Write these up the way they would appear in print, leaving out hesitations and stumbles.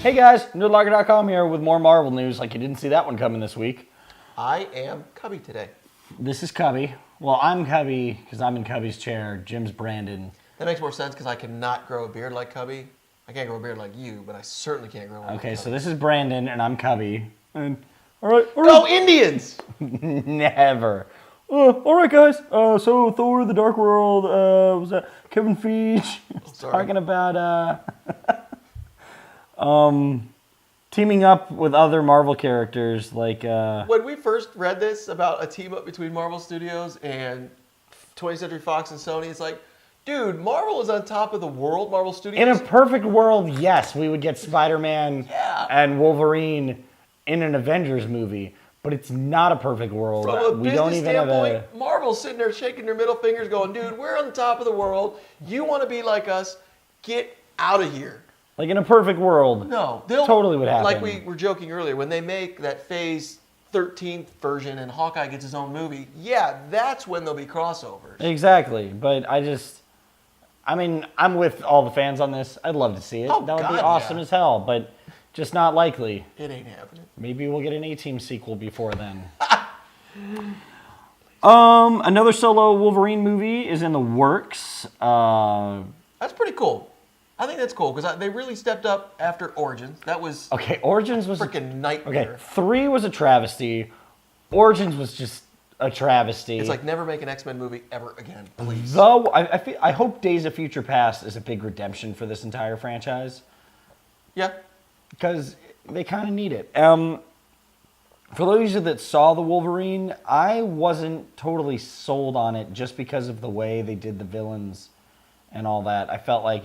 Hey guys, Nerdlocker.com here with more Marvel news. Like you didn't see that one coming this week. I am Cubby today. This is Cubby. Well, I'm Cubby because I'm in Cubby's chair. Jim's Brandon. That makes more sense because I cannot grow a beard like Cubby. I can't grow a beard like you, but I certainly can't grow one like Okay, Cubby. so this is Brandon and I'm Cubby. And all right. Go Indians! Never. All right, guys. So Thor: The Dark World. Was that Kevin Feige talking about teaming up with other Marvel characters like. When we first read this about a team up between Marvel Studios and 20th Century Fox and Sony, it's like, dude, Marvel is on top of the world. Marvel Studios. In a perfect world, yes, we would get Spider-Man and Wolverine in an Avengers movie. But it's not a perfect world. From a we business don't even standpoint, have a... Marvel's sitting there shaking their middle fingers going, dude, we're on the top of the world. You want to be like us? Get out of here. Like in a perfect world, No. They'll, totally would happen. Like we were joking earlier, when they make that Phase 13th version and Hawkeye gets his own movie, yeah, that's when there'll be crossovers. Exactly. But I'm with all the fans on this. I'd love to see it. Oh, that would God, be awesome as hell, but just not likely. It ain't happening. Maybe we'll get an A-Team sequel before then. Another solo Wolverine movie is in the works. That's pretty cool. I think that's cool because they really stepped up after Origins. That was Origins was freaking nightmare. Okay, 3 was a travesty. Origins was just a travesty. It's like never make an X-Men movie ever again, please. Though I hope Days of Future Past is a big redemption for this entire franchise. Yeah. Because they kind of need it. For those of you that saw the Wolverine, I wasn't totally sold on it just because of the way they did the villains and all that. I felt like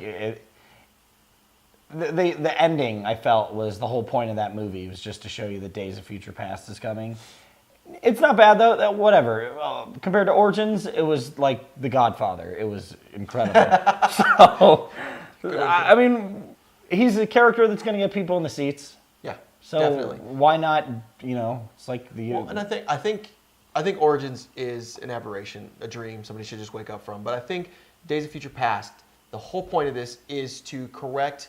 the ending, I felt, was the whole point of that movie. It was just to show you that Days of Future Past is coming. It's not bad, though. Whatever. Compared to Origins, it was like The Godfather. It was incredible. I mean, he's a character that's going to get people in the seats. Yeah, so definitely. Why not, it's like the... Well, and I think Origins is an aberration, a dream somebody should just wake up from. But I think Days of Future Past, the whole point of this is to correct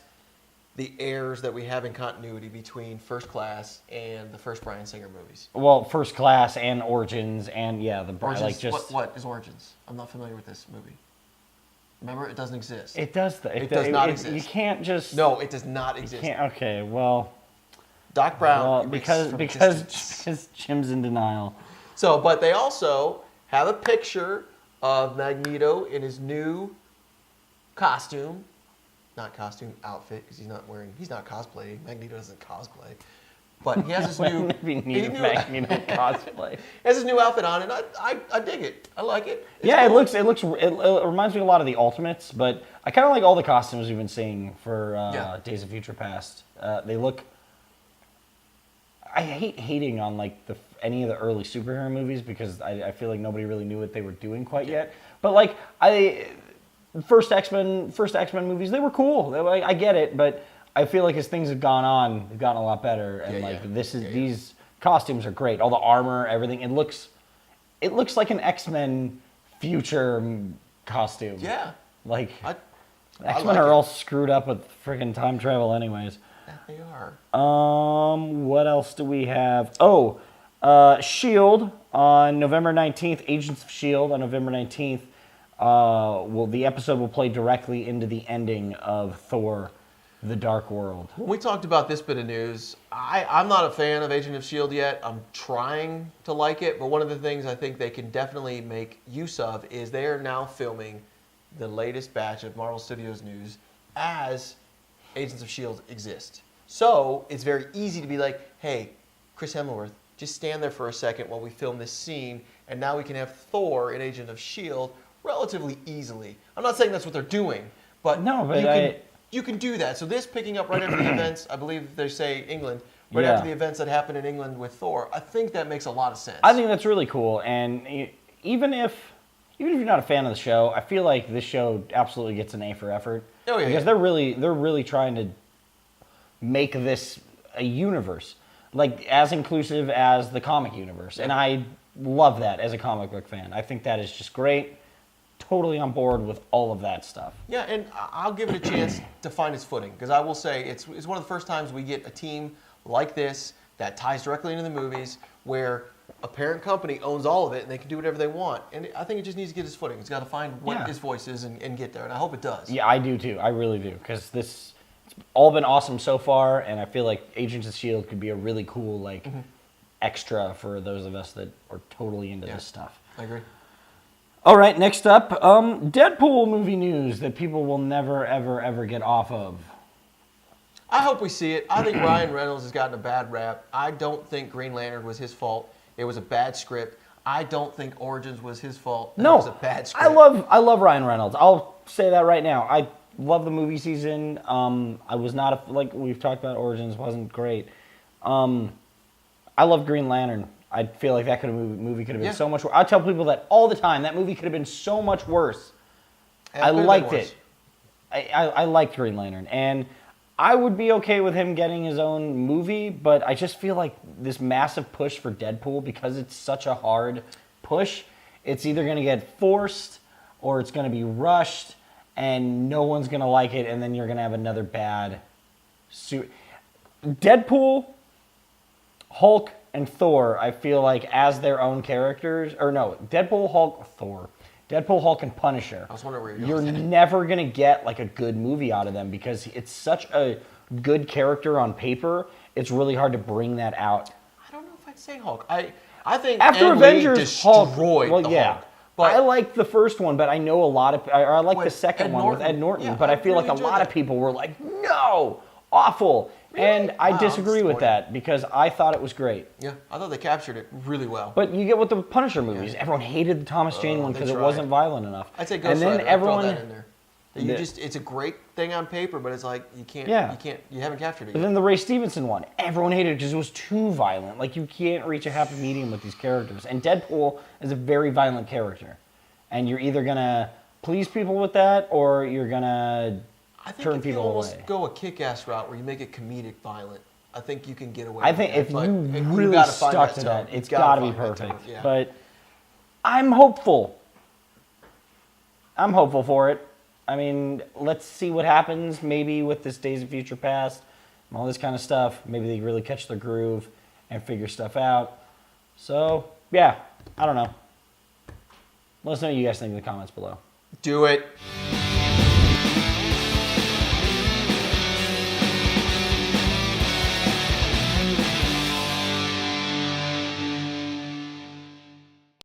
the errors that we have in continuity between First Class and the first Bryan Singer movies. Well, First Class and Origins and, Origins, like just... What is Origins? I'm not familiar with this movie. Remember, it doesn't exist. It does. It does not exist. You can't just... No, it does not exist. Okay, well... Doc Brown... Well, because Jim's in denial. So, but they also have a picture of Magneto in his new costume. Not costume, outfit, because he's not cosplaying. Magneto doesn't cosplay. But he has this new... Magneto cosplay. He has his new outfit on, and I dig it. I like it. It's cool. It reminds me a lot of the Ultimates, but I kind of like all the costumes we've been seeing for Days of Future Past. They look... I hate hating on like any of the early superhero movies because I feel like nobody really knew what they were doing quite yet. But like first X-Men movies, they were cool. I get it, but I feel like as things have gone on, they've gotten a lot better. And these costumes are great. All the armor, everything. It looks like an X-Men future costume. Yeah. Like X-Men are all screwed up with friggin' time travel, anyways. They are. What else do we have? S.H.I.E.L.D. on November 19th. Agents of S.H.I.E.L.D. on November 19th. The episode will play directly into the ending of Thor: The Dark World. When we talked about this bit of news, I'm not a fan of Agent of S.H.I.E.L.D. yet. I'm trying to like it, but one of the things I think they can definitely make use of is they are now filming the latest batch of Marvel Studios news as Agents of S.H.I.E.L.D. exist. So it's very easy to be like, hey, Chris Hemsworth, just stand there for a second while we film this scene, and now we can have Thor in Agent of S.H.I.E.L.D. relatively easily. I'm not saying that's what they're doing, but you can do that. So this picking up right after the events, I believe they say England, after the events that happened in England with Thor, I think that makes a lot of sense. I think that's really cool, and even if you're not a fan of the show, I feel like this show absolutely gets an A for effort. Oh yeah, because they're really trying to make this a universe, like as inclusive as the comic universe, and I love that as a comic book fan. I think that is just great. totally on board with all of that stuff. Yeah, and I'll give it a chance to find its footing because I will say it's one of the first times we get a team like this that ties directly into the movies where a parent company owns all of it and they can do whatever they want. And I think it just needs to get its footing. It's got to find what its voice is and get there. And I hope it does. Yeah, I do too. I really do. Because it's all been awesome so far. And I feel like Agents of S.H.I.E.L.D. could be a really cool extra for those of us that are totally into this stuff. I agree. All right, next up, Deadpool movie news that people will never, ever, ever get off of. I hope we see it. I think Ryan Reynolds has gotten a bad rap. I don't think Green Lantern was his fault. It was a bad script. I don't think Origins was his fault. It was a bad script. I love Ryan Reynolds. I'll say that right now. I love the movie season. I was not like we've talked about. Origins wasn't great. I love Green Lantern. I feel like that movie could have been so much worse. I tell people that all the time. That movie could have been so much worse. I liked it. I liked Green Lantern, and I would be okay with him getting his own movie, but I just feel like this massive push for Deadpool, because it's such a hard push, it's either going to get forced or it's going to be rushed, and no one's going to like it, and then you're going to have another bad suit. Deadpool, Hulk, and Thor, I feel like as their own characters, or no, Deadpool, Hulk, Thor. Deadpool, Hulk, and Punisher. I was wondering where you're never going to get like a good movie out of them because it's such a good character on paper. It's really hard to bring that out. I don't know if I'd say Hulk. I think after Avengers, Hulk. Well, yeah. Hulk. But I like the first one, but I know a lot of. I like the second one with Ed Norton, yeah, but I feel like a lot of people were like, "No, awful." Really? And I disagree with that because I thought it was great. Yeah, I thought they captured it really well. But you get with the Punisher movies. Everyone hated the Thomas Jane one because it wasn't violent enough. I'd say Ghost Rider. I'd throw that in there. It's a great thing on paper, but it's like you haven't captured it yet. And then the Ray Stevenson one, everyone hated it because it was too violent. Like you can't reach a happy medium with these characters. And Deadpool is a very violent character, and you're either gonna please people with that or you're gonna turn people away. I think if you almost go a kick-ass route where you make it comedic violent, I think you can get away with that. I think if you really stuck to that, it's got to be perfect. Yeah. But I'm hopeful. I'm hopeful for it. I mean, let's see what happens maybe with this Days of Future Past and all this kind of stuff. Maybe they really catch their groove and figure stuff out. So, yeah, I don't know. Let us know what you guys think in the comments below. Do it.